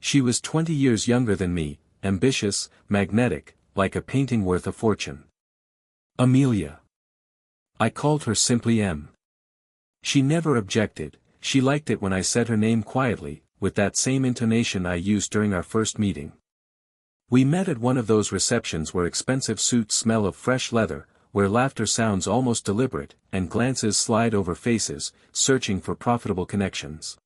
She was 20 years younger than me, ambitious, magnetic, like a painting worth a fortune. Amelia. I called her simply Em. She never objected. She liked it when I said her name quietly, with that same intonation I used during our first meeting. We met at one of those receptions where expensive suits smell of fresh leather, where laughter sounds almost deliberate, and glances slide over faces, searching for profitable connections.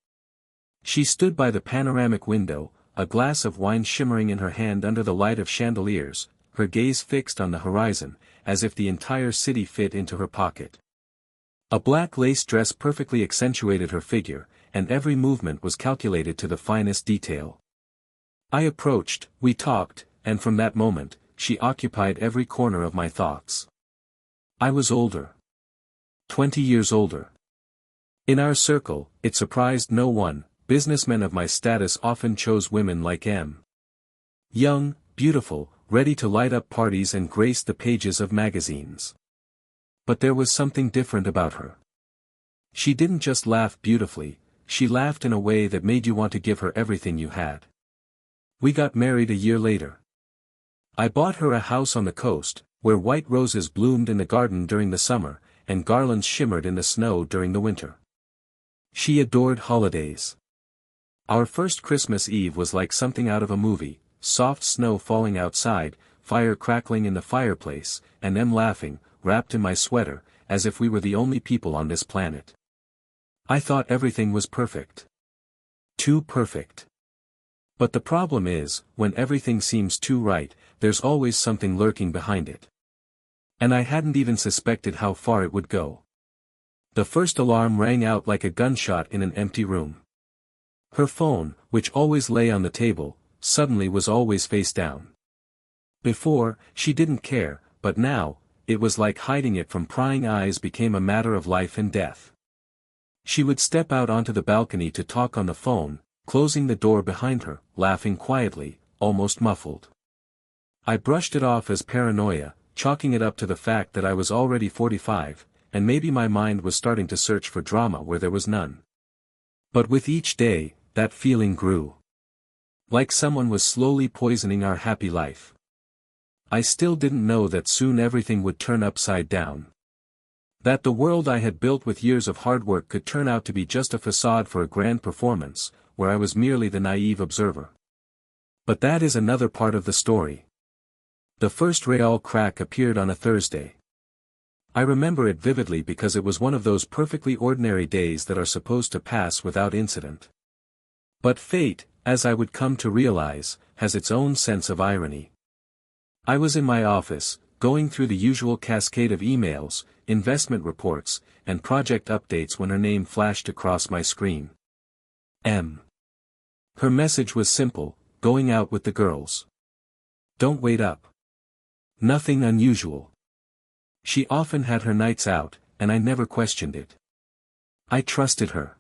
She stood by the panoramic window, a glass of wine shimmering in her hand under the light of chandeliers, her gaze fixed on the horizon, as if the entire city fit into her pocket. A black lace dress perfectly accentuated her figure, and every movement was calculated to the finest detail. I approached, we talked, and from that moment, she occupied every corner of my thoughts. I was older. 20 years older. In our circle, it surprised no one, businessmen of my status often chose women like Em. Young, beautiful, ready to light up parties and grace the pages of magazines. But there was something different about her. She didn't just laugh beautifully, she laughed in a way that made you want to give her everything you had. We got married a year later. I bought her a house on the coast, where white roses bloomed in the garden during the summer, and garlands shimmered in the snow during the winter. She adored holidays. Our first Christmas Eve was like something out of a movie, soft snow falling outside, fire crackling in the fireplace, and Em laughing, wrapped in my sweater, as if we were the only people on this planet. I thought everything was perfect. Too perfect. But the problem is, when everything seems too right, there's always something lurking behind it. And I hadn't even suspected how far it would go. The first alarm rang out like a gunshot in an empty room. Her phone, which always lay on the table, suddenly was always face down. Before, she didn't care, but now, it was like hiding it from prying eyes became a matter of life and death. She would step out onto the balcony to talk on the phone, closing the door behind her, laughing quietly, almost muffled. I brushed it off as paranoia, chalking it up to the fact that I was already 45, and maybe my mind was starting to search for drama where there was none. But with each day, that feeling grew. Like someone was slowly poisoning our happy life. I still didn't know that soon everything would turn upside down. That the world I had built with years of hard work could turn out to be just a facade for a grand performance, where I was merely the naive observer. But that is another part of the story. The first Betrayal crack appeared on a Thursday. I remember it vividly because it was one of those perfectly ordinary days that are supposed to pass without incident. But fate, as I would come to realize, has its own sense of irony. I was in my office, going through the usual cascade of emails, investment reports, and project updates when her name flashed across my screen. Em. Her message was simple, going out with the girls. Don't wait up. Nothing unusual. She often had her nights out, and I never questioned it. I trusted her.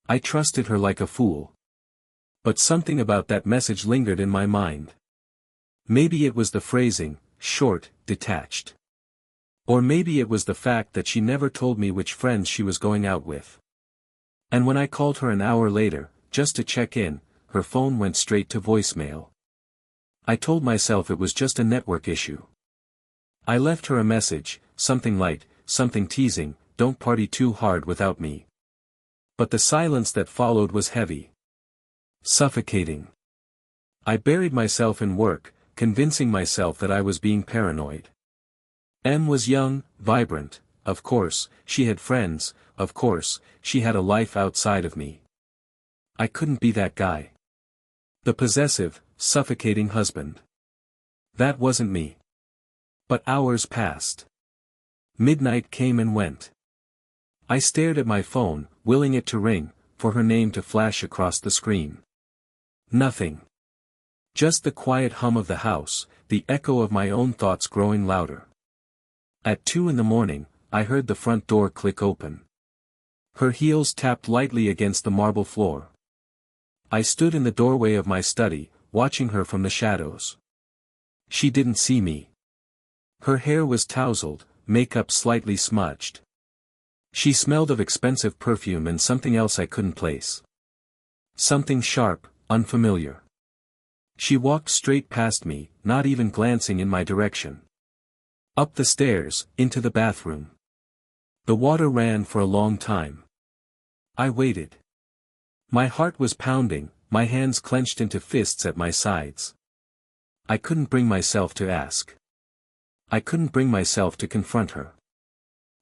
I trusted her like a fool. But something about that message lingered in my mind. Maybe it was the phrasing, short, detached. Or maybe it was the fact that she never told me which friends she was going out with. And when I called her an hour later, just to check in, her phone went straight to voicemail. I told myself it was just a network issue. I left her a message, something light, something teasing, don't party too hard without me. But the silence that followed was heavy. Suffocating. I buried myself in work, convincing myself that I was being paranoid. Em was young, vibrant, of course, she had friends, of course, she had a life outside of me. I couldn't be that guy. The possessive, suffocating husband. That wasn't me. But hours passed. Midnight came and went. I stared at my phone, willing it to ring, for her name to flash across the screen. Nothing. Just the quiet hum of the house, the echo of my own thoughts growing louder. At 2 a.m, I heard the front door click open. Her heels tapped lightly against the marble floor. I stood in the doorway of my study, watching her from the shadows. She didn't see me. Her hair was tousled, makeup slightly smudged. She smelled of expensive perfume and something else I couldn't place. Something sharp, unfamiliar. She walked straight past me, not even glancing in my direction. Up the stairs, into the bathroom. The water ran for a long time. I waited. My heart was pounding, my hands clenched into fists at my sides. I couldn't bring myself to ask. I couldn't bring myself to confront her.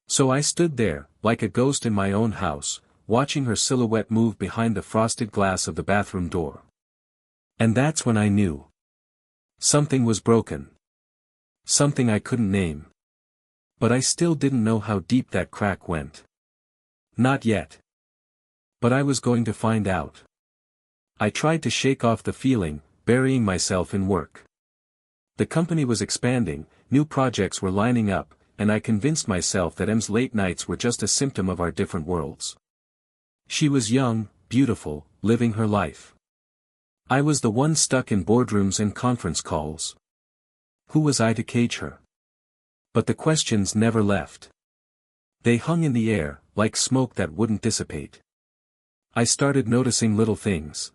So I stood there, like a ghost in my own house, watching her silhouette move behind the frosted glass of the bathroom door. And that's when I knew. Something was broken. Something I couldn't name. But I still didn't know how deep that crack went. Not yet. But I was going to find out. I tried to shake off the feeling, burying myself in work. The company was expanding, new projects were lining up, and I convinced myself that M's late nights were just a symptom of our different worlds. She was young, beautiful, living her life. I was the one stuck in boardrooms and conference calls. Who was I to cage her? But the questions never left. They hung in the air, like smoke that wouldn't dissipate. I started noticing little things.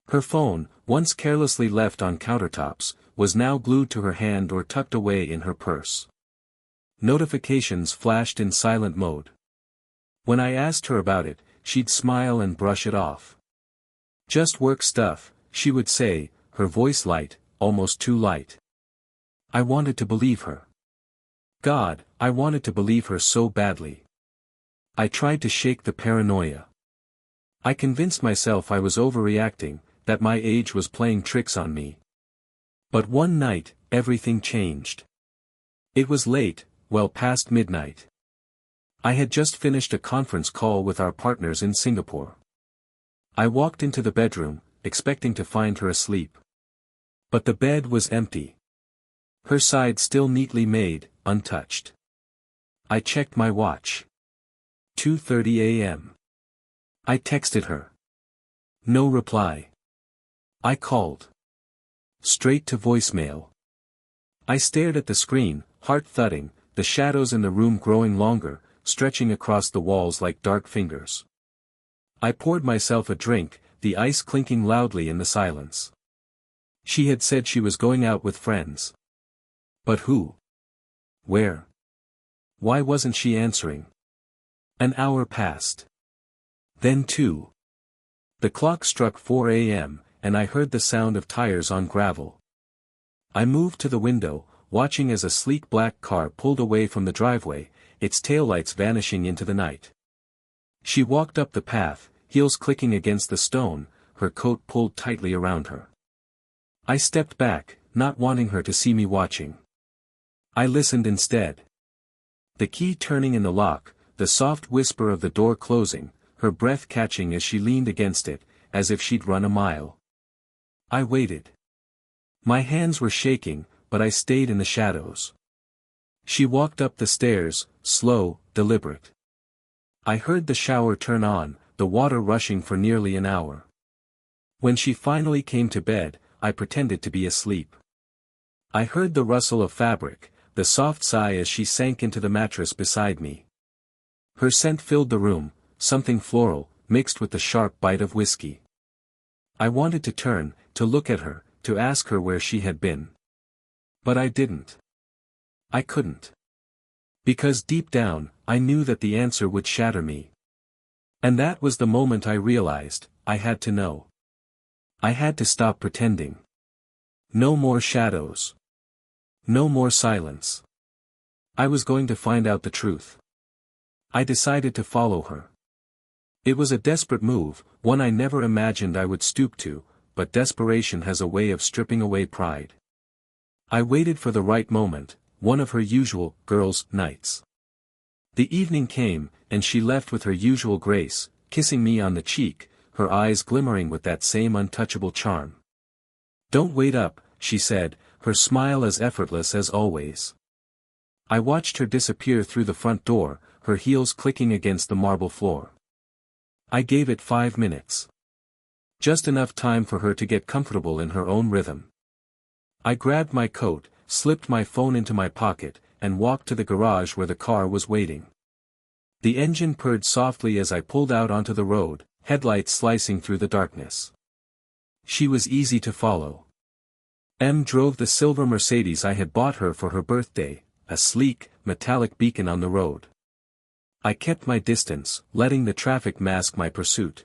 Her phone, once carelessly left on countertops, was now glued to her hand or tucked away in her purse. Notifications flashed in silent mode. When I asked her about it, she'd smile and brush it off. Just work stuff, she would say, her voice light, almost too light. I wanted to believe her. God, I wanted to believe her so badly. I tried to shake the paranoia. I convinced myself I was overreacting, that my age was playing tricks on me. But one night, everything changed. It was late, well past midnight. I had just finished a conference call with our partners in Singapore. I walked into the bedroom, expecting to find her asleep. But the bed was empty. Her side still neatly made, untouched. I checked my watch. 2:30 a.m. I texted her. No reply. I called. Straight to voicemail. I stared at the screen, heart thudding, the shadows in the room growing longer, stretching across the walls like dark fingers. I poured myself a drink, the ice clinking loudly in the silence. She had said she was going out with friends. But who? Where? Why wasn't she answering? An hour passed. Then 2. The clock struck 4 a.m., and I heard the sound of tires on gravel. I moved to the window, watching as a sleek black car pulled away from the driveway, its taillights vanishing into the night. She walked up the path, heels clicking against the stone, her coat pulled tightly around her. I stepped back, not wanting her to see me watching. I listened instead. The key turning in the lock, the soft whisper of the door closing, her breath catching as she leaned against it, as if she'd run a mile. I waited. My hands were shaking, but I stayed in the shadows. She walked up the stairs, slow, deliberate. I heard the shower turn on, the water rushing for nearly an hour. When she finally came to bed, I pretended to be asleep. I heard the rustle of fabric, the soft sigh as she sank into the mattress beside me. Her scent filled the room, something floral, mixed with the sharp bite of whiskey. I wanted to turn, to look at her, to ask her where she had been. But I didn't. I couldn't. Because deep down, I knew that the answer would shatter me. And that was the moment I realized, I had to know. I had to stop pretending. No more shadows. No more silence. I was going to find out the truth. I decided to follow her. It was a desperate move, one I never imagined I would stoop to, but desperation has a way of stripping away pride. I waited for the right moment, one of her usual, girls' nights. The evening came, and she left with her usual grace, kissing me on the cheek, her eyes glimmering with that same untouchable charm. "Don't wait up," she said, her smile as effortless as always. I watched her disappear through the front door, her heels clicking against the marble floor. I gave it 5 minutes. Just enough time for her to get comfortable in her own rhythm. I grabbed my coat, slipped my phone into my pocket, and walked to the garage where the car was waiting. The engine purred softly as I pulled out onto the road, headlights slicing through the darkness. She was easy to follow. Em drove the silver Mercedes I had bought her for her birthday, a sleek, metallic beacon on the road. I kept my distance, letting the traffic mask my pursuit.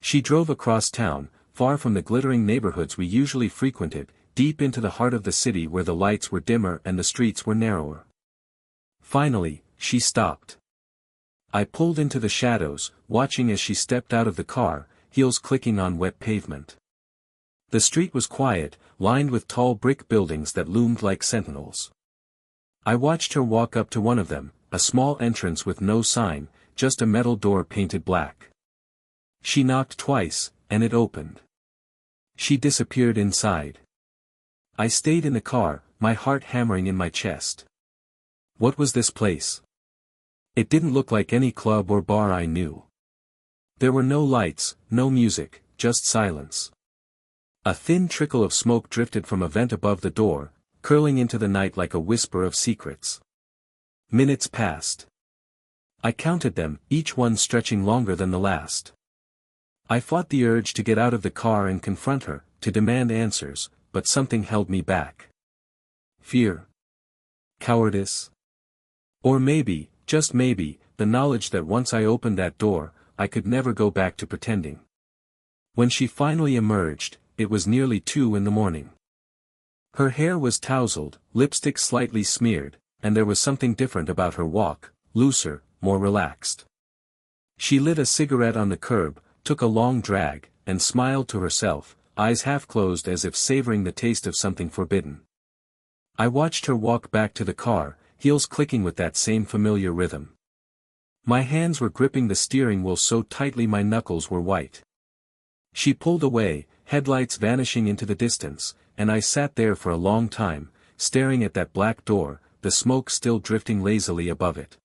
She drove across town, far from the glittering neighborhoods we usually frequented, deep into the heart of the city where the lights were dimmer and the streets were narrower. Finally, she stopped. I pulled into the shadows, watching as she stepped out of the car, heels clicking on wet pavement. The street was quiet, lined with tall brick buildings that loomed like sentinels. I watched her walk up to one of them, a small entrance with no sign, just a metal door painted black. She knocked twice, and it opened. She disappeared inside. I stayed in the car, my heart hammering in my chest. What was this place? It didn't look like any club or bar I knew. There were no lights, no music, just silence. A thin trickle of smoke drifted from a vent above the door, curling into the night like a whisper of secrets. Minutes passed. I counted them, each one stretching longer than the last. I fought the urge to get out of the car and confront her, to demand answers, but something held me back. Fear. Cowardice. Or maybe, just maybe, the knowledge that once I opened that door, I could never go back to pretending. When she finally emerged, it was nearly 2 in the morning. Her hair was tousled, lipstick slightly smeared, and there was something different about her walk, looser, more relaxed. She lit a cigarette on the curb, took a long drag, and smiled to herself, eyes half closed as if savoring the taste of something forbidden. I watched her walk back to the car, heels clicking with that same familiar rhythm. My hands were gripping the steering wheel so tightly my knuckles were white. She pulled away, headlights vanishing into the distance, and I sat there for a long time, staring at that black door, the smoke still drifting lazily above it.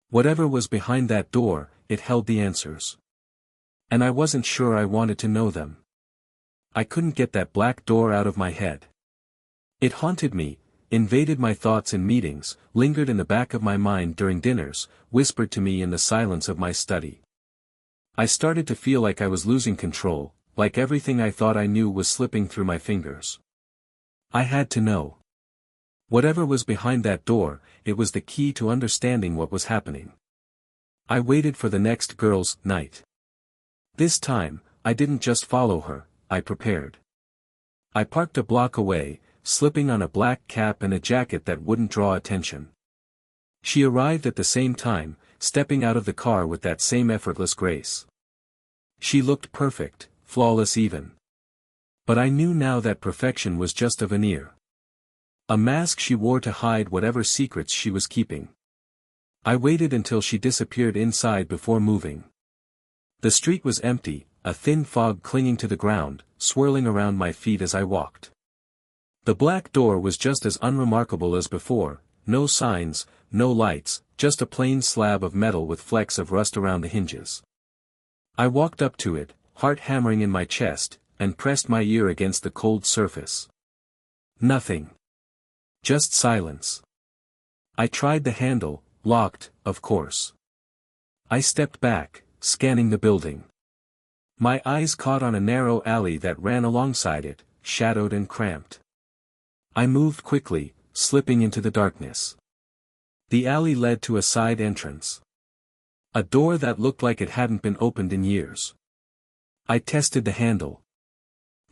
Whatever was behind that door, it held the answers. And I wasn't sure I wanted to know them. I couldn't get that black door out of my head. It haunted me, invaded my thoughts in meetings, lingered in the back of my mind during dinners, whispered to me in the silence of my study. I started to feel like I was losing control, like everything I thought I knew was slipping through my fingers. I had to know. Whatever was behind that door, it was the key to understanding what was happening. I waited for the next girls' night. This time, I didn't just follow her, I prepared. I parked a block away, slipping on a black cap and a jacket that wouldn't draw attention. She arrived at the same time, stepping out of the car with that same effortless grace. She looked perfect, flawless even. But I knew now that perfection was just a veneer. A mask she wore to hide whatever secrets she was keeping. I waited until she disappeared inside before moving. The street was empty, a thin fog clinging to the ground, swirling around my feet as I walked. The black door was just as unremarkable as before, no signs, no lights, just a plain slab of metal with flecks of rust around the hinges. I walked up to it, heart hammering in my chest, and pressed my ear against the cold surface. Nothing. Just silence. I tried the handle, locked, of course. I stepped back, scanning the building. My eyes caught on a narrow alley that ran alongside it, shadowed and cramped. I moved quickly, slipping into the darkness. The alley led to a side entrance. A door that looked like it hadn't been opened in years. I tested the handle.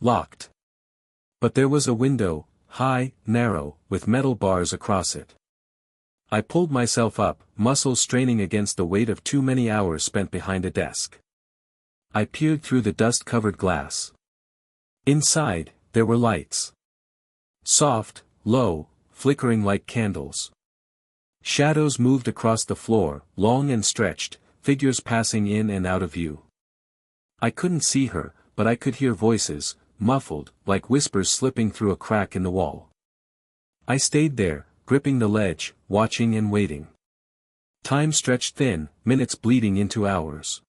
Locked. But there was a window, high, narrow, with metal bars across it. I pulled myself up, muscles straining against the weight of too many hours spent behind a desk. I peered through the dust-covered glass. Inside, there were lights. Soft, low, flickering like candles. Shadows moved across the floor, long and stretched, figures passing in and out of view. I couldn't see her, but I could hear voices, muffled, like whispers slipping through a crack in the wall. I stayed there, gripping the ledge, watching and waiting. Time stretched thin, minutes bleeding into hours.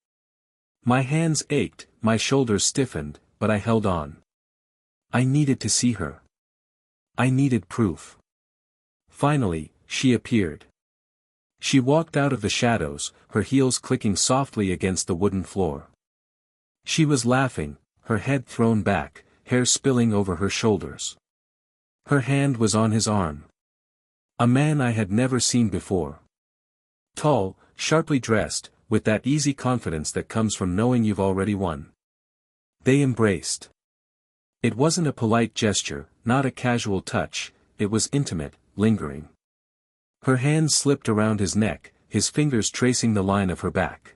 My hands ached, my shoulders stiffened, but I held on. I needed to see her. I needed proof. Finally, she appeared. She walked out of the shadows, her heels clicking softly against the wooden floor. She was laughing, her head thrown back, hair spilling over her shoulders. Her hand was on his arm. A man I had never seen before. Tall, sharply dressed, with that easy confidence that comes from knowing you've already won. They embraced. It wasn't a polite gesture, not a casual touch, it was intimate, lingering. Her hands slipped around his neck, his fingers tracing the line of her back.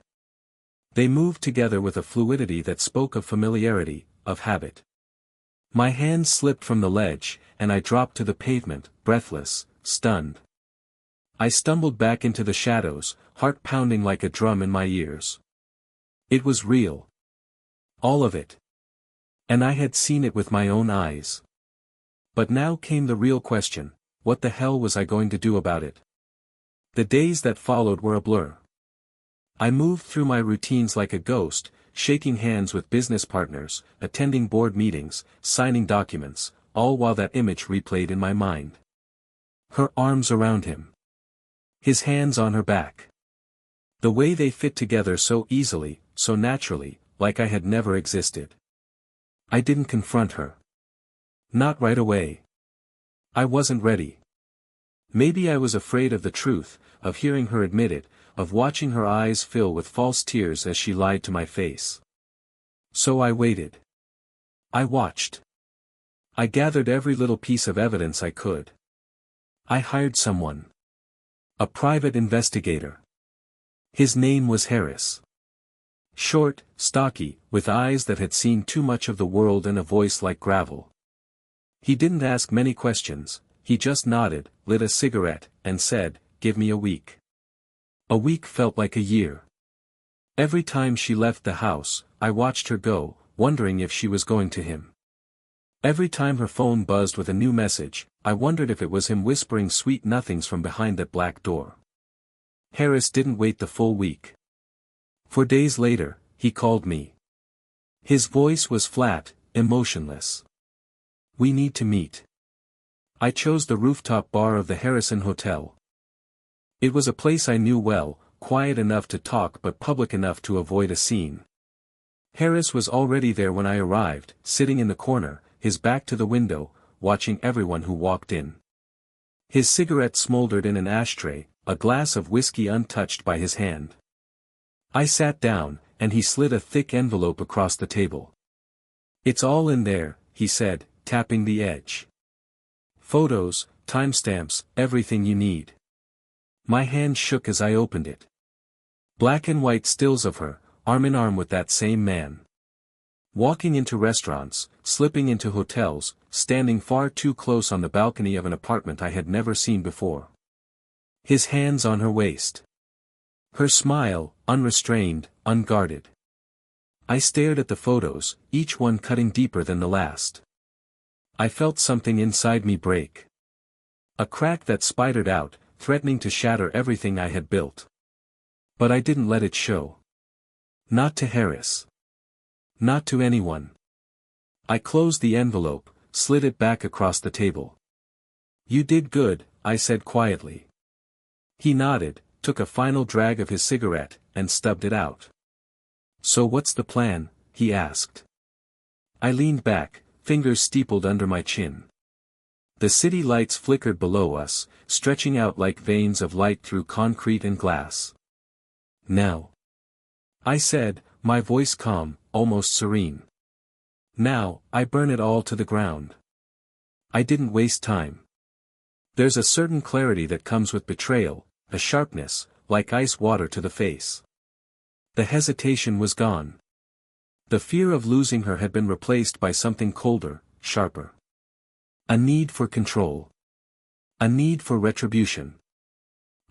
They moved together with a fluidity that spoke of familiarity, of habit. My hands slipped from the ledge, and I dropped to the pavement, breathless, stunned. I stumbled back into the shadows, heart pounding like a drum in my ears. It was real. All of it. And I had seen it with my own eyes. But now came the real question, what the hell was I going to do about it? The days that followed were a blur. I moved through my routines like a ghost, shaking hands with business partners, attending board meetings, signing documents, all while that image replayed in my mind. Her arms around him. His hands on her back. The way they fit together so easily, so naturally, like I had never existed. I didn't confront her. Not right away. I wasn't ready. Maybe I was afraid of the truth, of hearing her admit it, of watching her eyes fill with false tears as she lied to my face. So I waited. I watched. I gathered every little piece of evidence I could. I hired someone. A private investigator. His name was Harris. Short, stocky, with eyes that had seen too much of the world and a voice like gravel. He didn't ask many questions, he just nodded, lit a cigarette, and said, "Give me a week." A week felt like a year. Every time she left the house, I watched her go, wondering if she was going to him. Every time her phone buzzed with a new message, I wondered if it was him whispering sweet nothings from behind that black door. Harris didn't wait the full week. 4 days later, he called me. His voice was flat, emotionless. "We need to meet." I chose the rooftop bar of the Harrison Hotel. It was a place I knew well, quiet enough to talk but public enough to avoid a scene. Harris was already there when I arrived, sitting in the corner, his back to the window, watching everyone who walked in. His cigarette smoldered in an ashtray, a glass of whiskey untouched by his hand. I sat down, and he slid a thick envelope across the table. "It's all in there," he said, tapping the edge. "Photos, timestamps, everything you need." My hand shook as I opened it. Black and white stills of her, arm in arm with that same man. Walking into restaurants, slipping into hotels, standing far too close on the balcony of an apartment I had never seen before. His hands on her waist. Her smile, unrestrained, unguarded. I stared at the photos, each one cutting deeper than the last. I felt something inside me break. A crack that spidered out, threatening to shatter everything I had built. But I didn't let it show. Not to Harris. Not to anyone. I closed the envelope, slid it back across the table. "You did good," I said quietly. He nodded, took a final drag of his cigarette, and stubbed it out. "So what's the plan?" he asked. I leaned back, fingers steepled under my chin. The city lights flickered below us, stretching out like veins of light through concrete and glass. "Now," I said, my voice calm, almost serene. "Now, I burn it all to the ground." I didn't waste time. There's a certain clarity that comes with betrayal, a sharpness, like ice water to the face. The hesitation was gone. The fear of losing her had been replaced by something colder, sharper. A need for control. A need for retribution.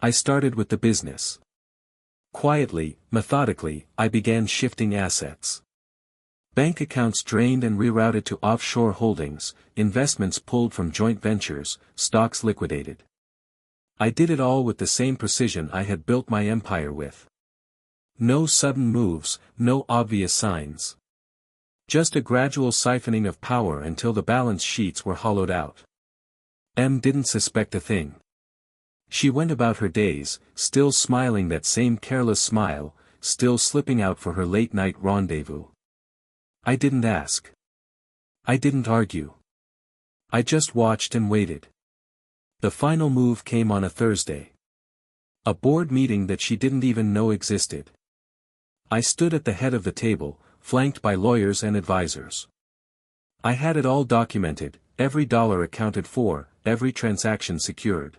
I started with the business. Quietly, methodically, I began shifting assets. Bank accounts drained and rerouted to offshore holdings, investments pulled from joint ventures, stocks liquidated. I did it all with the same precision I had built my empire with. No sudden moves, no obvious signs. Just a gradual siphoning of power until the balance sheets were hollowed out. M didn't suspect a thing. She went about her days, still smiling that same careless smile, still slipping out for her late-night rendezvous. I didn't ask. I didn't argue. I just watched and waited. The final move came on a Thursday. A board meeting that she didn't even know existed. I stood at the head of the table, flanked by lawyers and advisors. I had it all documented, every dollar accounted for, every transaction secured.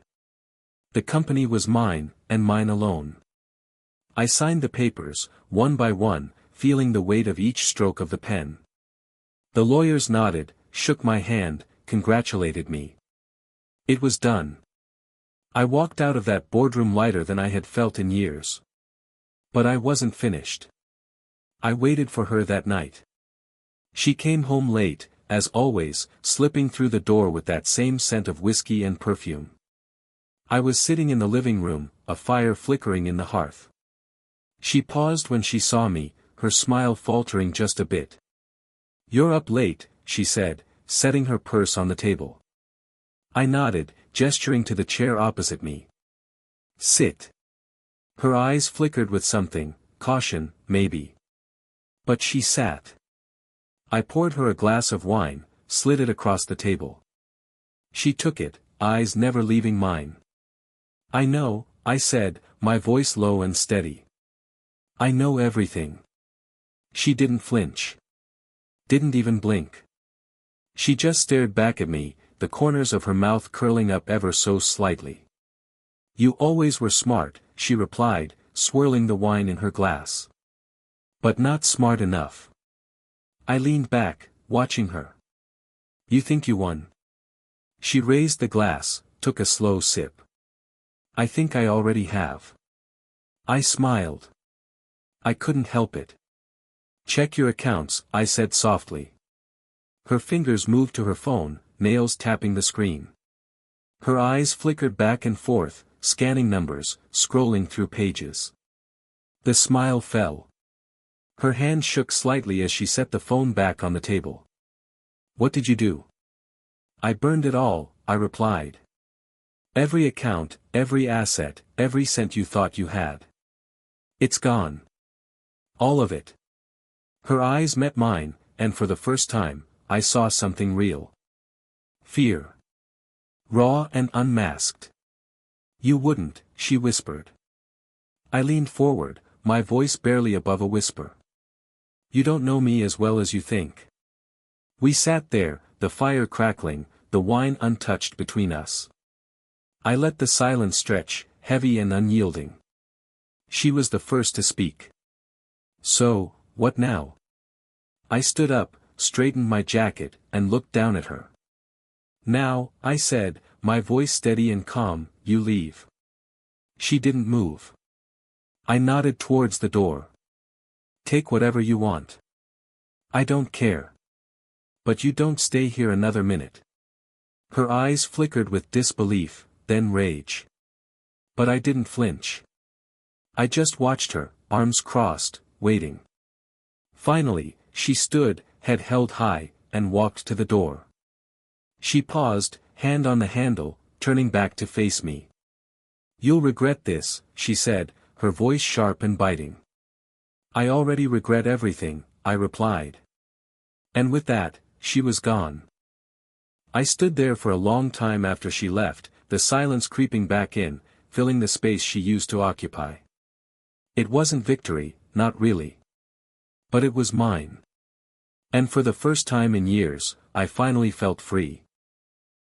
The company was mine, and mine alone. I signed the papers, one by one, feeling the weight of each stroke of the pen. The lawyers nodded, shook my hand, congratulated me. It was done. I walked out of that boardroom lighter than I had felt in years. But I wasn't finished. I waited for her that night. She came home late, as always, slipping through the door with that same scent of whiskey and perfume. I was sitting in the living room, a fire flickering in the hearth. She paused when she saw me, her smile faltering just a bit. "You're up late," she said, setting her purse on the table. I nodded, gesturing to the chair opposite me. "Sit." Her eyes flickered with something, caution, maybe. But she sat. I poured her a glass of wine, slid it across the table. She took it, eyes never leaving mine. "I know," I said, my voice low and steady. "I know everything." She didn't flinch. Didn't even blink. She just stared back at me, the corners of her mouth curling up ever so slightly. "You always were smart," she replied, swirling the wine in her glass. "But not smart enough." I leaned back, watching her. "You think you won?" She raised the glass, took a slow sip. "I think I already have." I smiled. I couldn't help it. "Check your accounts," I said softly. Her fingers moved to her phone, nails tapping the screen. Her eyes flickered back and forth, scanning numbers, scrolling through pages. The smile fell. Her hand shook slightly as she set the phone back on the table. "What did you do?" "I burned it all," I replied. "Every account, every asset, every cent you thought you had. It's gone. All of it." Her eyes met mine, and for the first time, I saw something real. Fear. Raw and unmasked. "You wouldn't," she whispered. I leaned forward, my voice barely above a whisper. "You don't know me as well as you think." We sat there, the fire crackling, the wine untouched between us. I let the silence stretch, heavy and unyielding. She was the first to speak. "So, what now?" I stood up, straightened my jacket, and looked down at her. "Now," I said, my voice steady and calm, "you leave." She didn't move. I nodded towards the door. "Take whatever you want." "I don't care. But you don't stay here another minute." Her eyes flickered with disbelief, then rage. But I didn't flinch. I just watched her, arms crossed, waiting. Finally, she stood, head held high, and walked to the door. She paused, hand on the handle, turning back to face me. "You'll regret this," she said, her voice sharp and biting. "I already regret everything," I replied. And with that, she was gone. I stood there for a long time after she left, the silence creeping back in, filling the space she used to occupy. It wasn't victory, not really. But it was mine. And for the first time in years, I finally felt free.